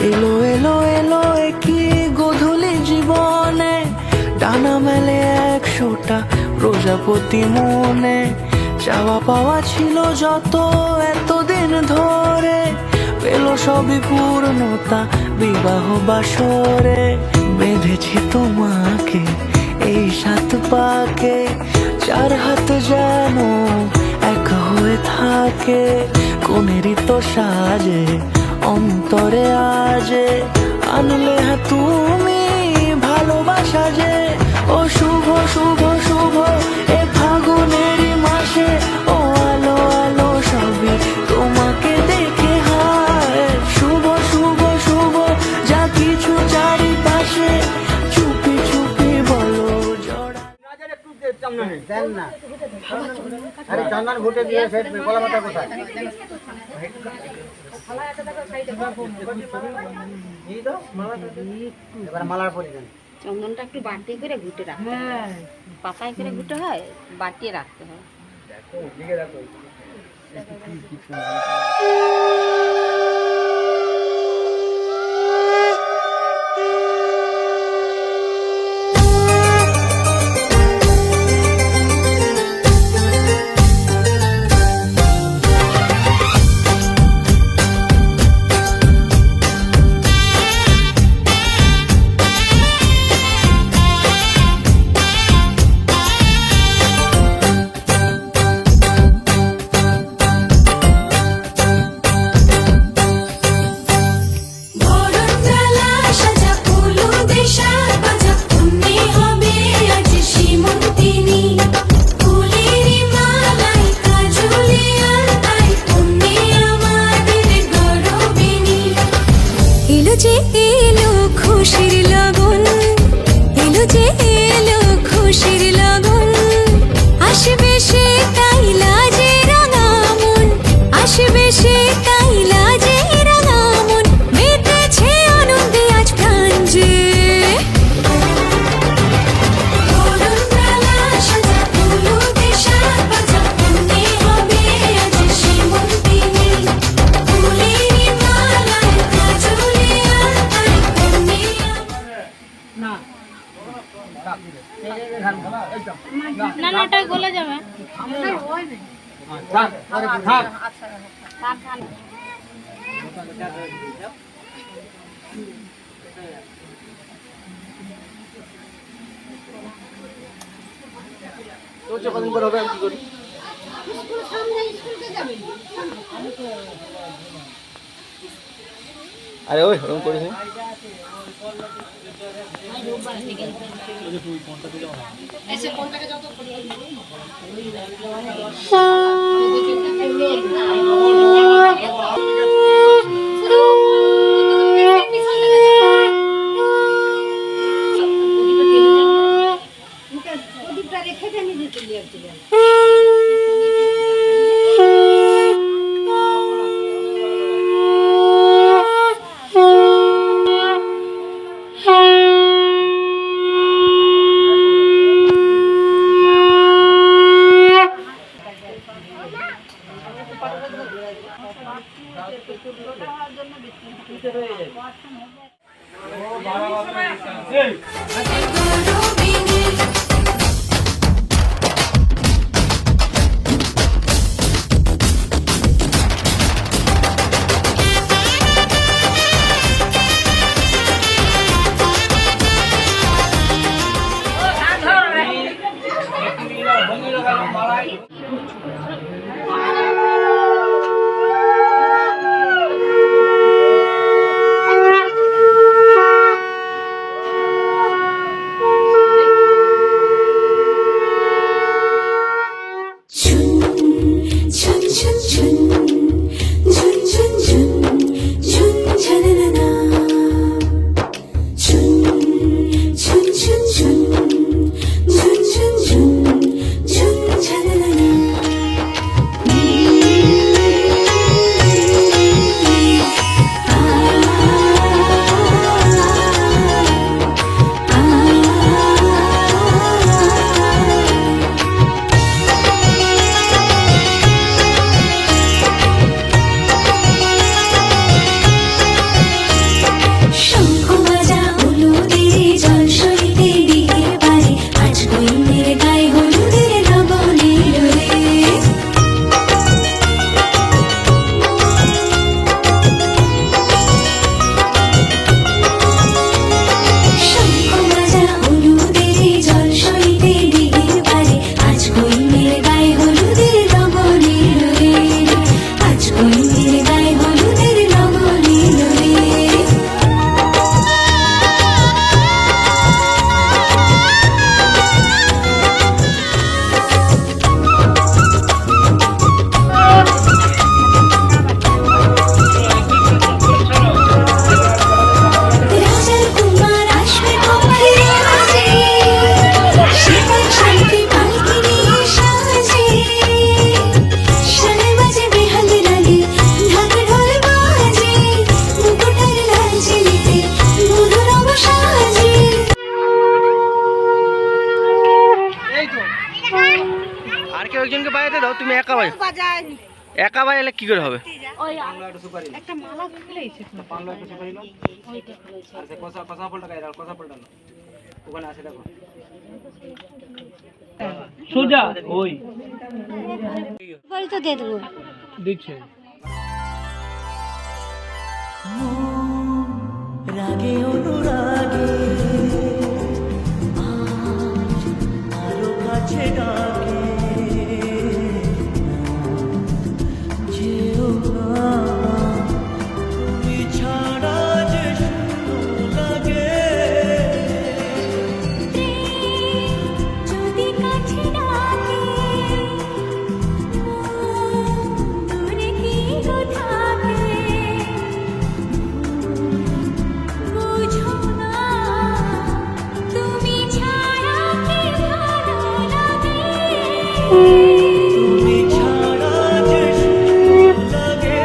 এলো এলো এলো একই গোধূলি জীবনে, ডানা মেলে 100টা প্রজাপতি মনে। চাওয়া পাওয়া ছিল যত এতদিন ধরে, পেল সবই পূর্ণতা বিবাহ বাসরে। বেঁধেছি তোমাকে এই 7 পাকে, 4 হাত যেন এক হয়ে থাকে। কোনেরই তো সাজে অন্তরে আজে, আনলে হ্যাঁ তুমি ভালোবাসা যে। ও শুভ শুভ শুভ এ ফাগুনেরই মাসে, ও আলো আলো সবই তোমাকে দেখে হায়। শুভ শুভ শুভ যা কিছু চারিপাশে, চুপি চুপি বলো জড়া। দেন না, আরে চন্দন ঘুটে দিয়ে গলা মাথা কোথায়? এবার মালার পরিধান, চন্দনটা একটু বাটি করে ঘুটে রাখতে হয়, পাতায় করে ঘুটে হয়, বাটিয়ে রাখতে হয়। না না ওটা গলে যাবে। কদিন পর হবে, কি করি? আরে ওই ওরকম করিস রেখে দেন নিজে আর কেউ একজনকে বাজাতে দাও, তুমি একা বাজাও। একা বাজালে কি করে হবে? একটা মালা খুলেছে সোজা ওই বল তো দিয়ে দেবো। দিচ্ছে রাগে অনুরাগে আজ আরো কাছে ডাকে যেও না তুমি ছাড়া যে শূন্য লাগে যদি কাছে ডাকে দূরে কি গো থাকে বুঝো না তুমি ছাড়া কি ভালো লাগে তুমি ছাড়া যে শূন্য লাগে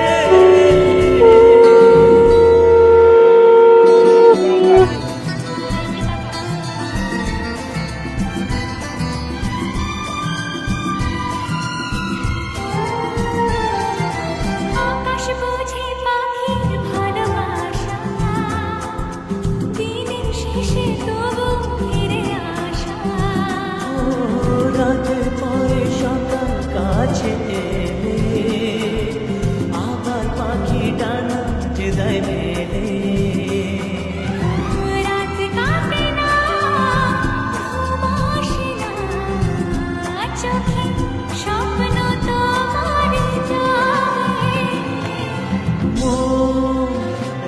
আকাশ বুঝে পাখির ভালোবাসা দিনের শেষে তবু ফিরে আসা রাতে পরে সকাল কাছে এলে আবার পাখি ডানা যে দেয় মেলে রাত কাটে না ঘুম আসে না চোখে স্বপ্ন তোমার জাগে মন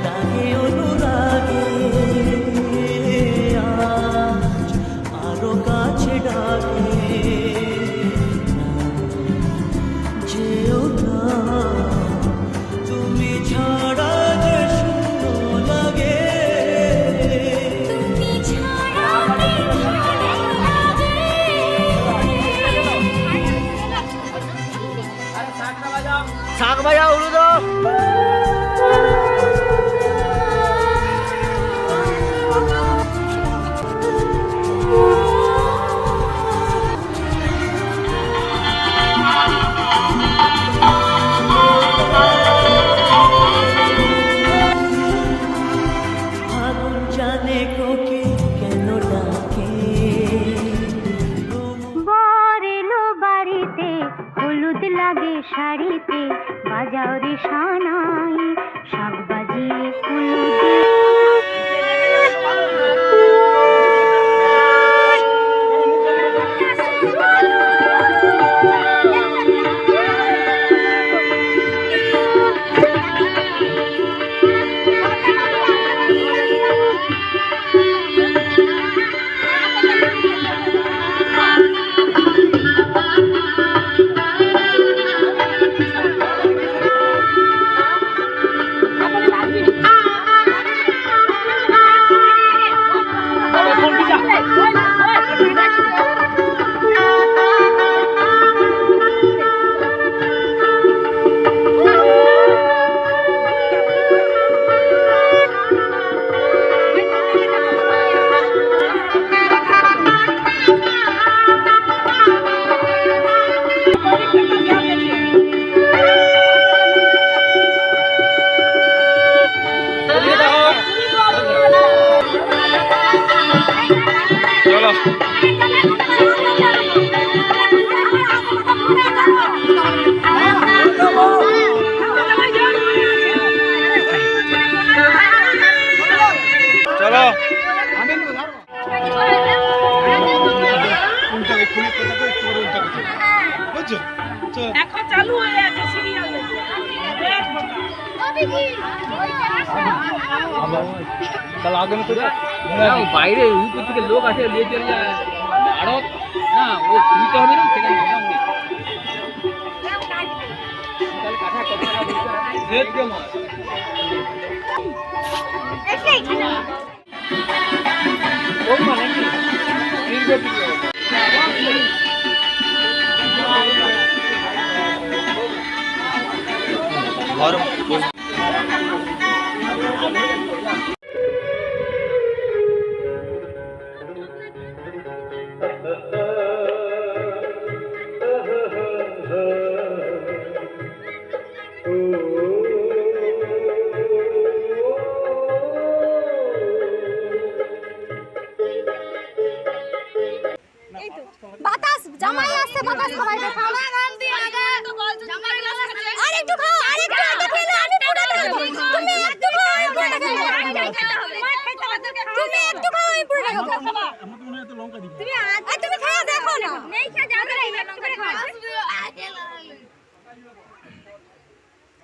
রাগে অনুরাগে আজ আরো কাছে ডাকে যেও না তুমি ছাড়া যে শূন্য চলো এখন চালু হয়ে আছে সিরিয়াল বাইরে উপর থেকে লোক আসে নিয়ে চলে যায় আড়ত না ও তুলতে হবে না সেখানে বাতাস জামাই আসছে বাতাস খাওয়াই দে খাও আর একটু খাও আর একটু এটা খেলে আমি পুরোটা খাবো তুমি একটু খাও আমি পুরোটা খাবো তুমি একটু খাও আমি পুরোটা খাবো তুমি আর তুমি খাও দেখো না নেই খা যাও না একটু করে খাও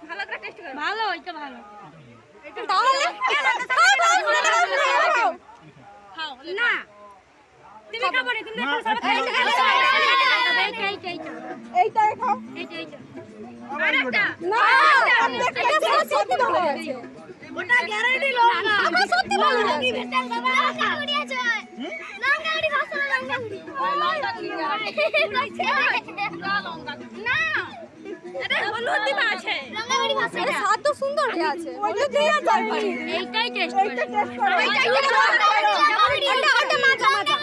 ভালো করে টেস্ট করো ভালো এটা ভালো তাহলে খাও খাও পুরোটা খাও খাও না তুমি খাবো না তুমি দেখো সব খাই এইটাই খাও এইটা আরেকটা না এটা সত্যি ভালো আছে ওটা গ্যারান্টি লও না আমার সত্যি ভালো আছে ভেটাল বাবা কাউড়ি আছে লঙ্কা গুড়ি খাও না লঙ্কা গুড়ি লঙ্কা গুড়ি না এটা হলুদ দিবা আছে লঙ্কা গুড়ি খাও এটা স্বাদ তো সুন্দর আছে হলুদ দিয়া যায় এইটাই টেস্ট করে এইটাই ওটা ওটা মাজা মাজা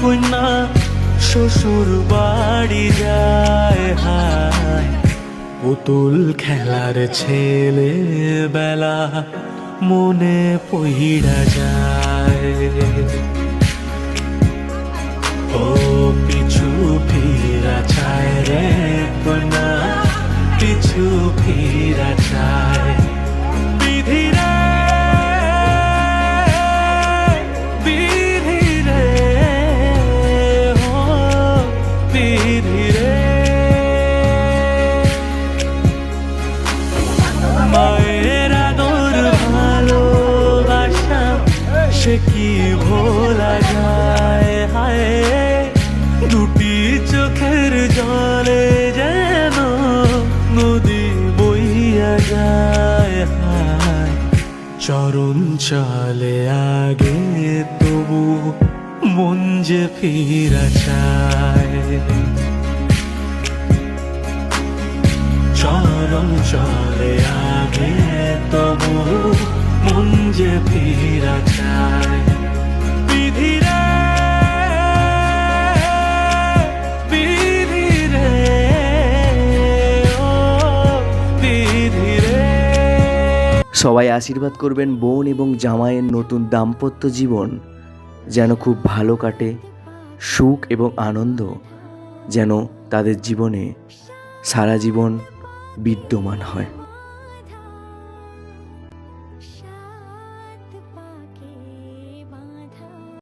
কন্যা শ্বশুর বাড়ি যায় হায় পুতুল খেলার ছেলে বেলা মনে পইড়া যায় ও পিছু ফিরা চায় রে কন্যা পিছু ফিরা চায় বিধি রে বিধি রে ও বিধি রে মায়ের আদর ভালোবাসা সে কি ভোলা যায় হায় দুটি চোখের জলে যেন নদী বইয়া যায় হায় চরণ চলে আগে তবু মন যে ফিরা চায় চরণ চলে আগে তবু মন যে ফিরা চায় বিধি রে বিধি রে ও বিধি রে। সবাই আশীর্বাদ করবেন বোন এবং জামাইয়ের নতুন দাম্পত্য জীবন যেন খুব ভালো কাটে, সুখ এবং আনন্দ যেন তাদের জীবনে সারা জীবন বিদ্যমান হয়।